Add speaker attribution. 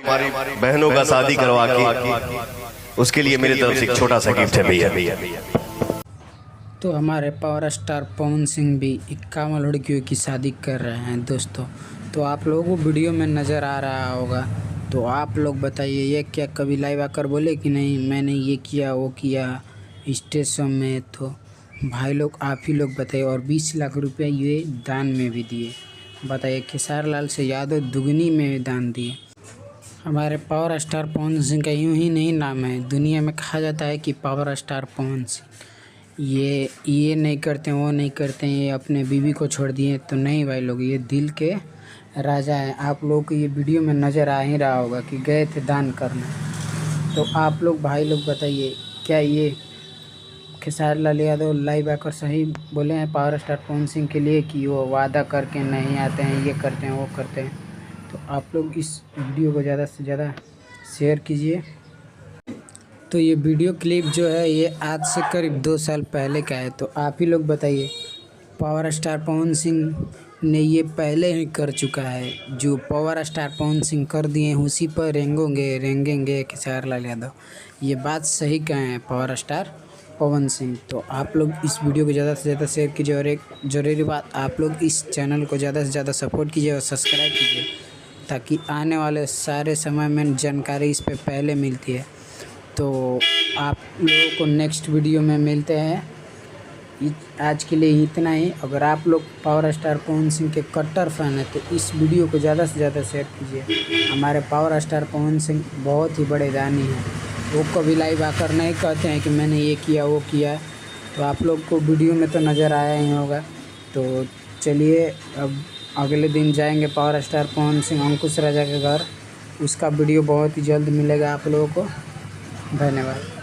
Speaker 1: हमारी बहनों का शादी करवा के, उसके लिए मेरी तरफ से एक छोटा सा गिफ्ट है भैया।
Speaker 2: तो हमारे पावर स्टार पवन सिंह भी 51 लड़कियों की शादी कर रहे हैं दोस्तों। तो आप लोगों को वीडियो में नज़र आ रहा होगा, तो आप लोग बताइए ये क्या कभी लाइव आकर बोले कि नहीं मैंने ये किया वो किया स्टेज शो में। तो भाई लोग आप ही लोग बताइए। और 20 लाख रुपया ये दान में भी दिए। बताइए खेसारी लाल से यादव दुगनी में दान दिए। हमारे पावर स्टार पवन सिंह का यूं ही नहीं नाम है, दुनिया में कहा जाता है कि पावर स्टार पवन सिंह ये नहीं करते वो नहीं करते, ये अपने बीवी को छोड़ दिए। तो नहीं भाई लोग, ये दिल के राजा हैं। आप लोगों को ये वीडियो में नज़र आ ही रहा होगा कि गए थे दान करने। तो आप लोग भाई लोग बताइए क्या ये खेसारी लाल यादव लाइव आकर सही बोले हैं पावर स्टार पवन सिंह के लिए कि वो वादा करके नहीं आते हैं, ये करते हैं वो करते हैं। तो आप लोग इस वीडियो को ज़्यादा से ज़्यादा शेयर कीजिए। तो ये वीडियो क्लिप जो है ये आज से करीब 2 साल पहले का है। तो आप ही लोग बताइए पावर स्टार पवन सिंह ने ये पहले ही कर चुका है, जो पावर स्टार पवन सिंह कर दिए हैं उसी पर रेंगेंगे खेसारी लाल यादव। ये बात सही कहे हैं पावर स्टार पवन सिंह। तो आप लोग इस वीडियो को ज़्यादा से ज़्यादा शेयर कीजिए। और एक ज़रूरी बात, आप लोग इस चैनल को ज़्यादा से ज़्यादा सपोर्ट कीजिए और सब्सक्राइब कीजिए, ताकि आने वाले सारे समय में जानकारी इस पर पहले मिलती है। तो आप लोगों को नेक्स्ट वीडियो में मिलते हैं। आज के लिए इतना ही। अगर आप लोग पावर स्टार पवन सिंह के कट्टर फैन हैं तो इस वीडियो को ज़्यादा से ज़्यादा शेयर कीजिए। हमारे पावर स्टार पवन सिंह बहुत ही बड़े दानी हैं, वो कभी लाइव आकर नहीं कहते हैं कि मैंने ये किया वो किया। तो आप लोग को वीडियो में तो नज़र आया ही होगा। तो चलिए अब अगले दिन जाएंगे पावर स्टार पवन सिंह अंकुश राजा के घर। उसका वीडियो बहुत ही जल्द मिलेगा आप लोगों को। धन्यवाद।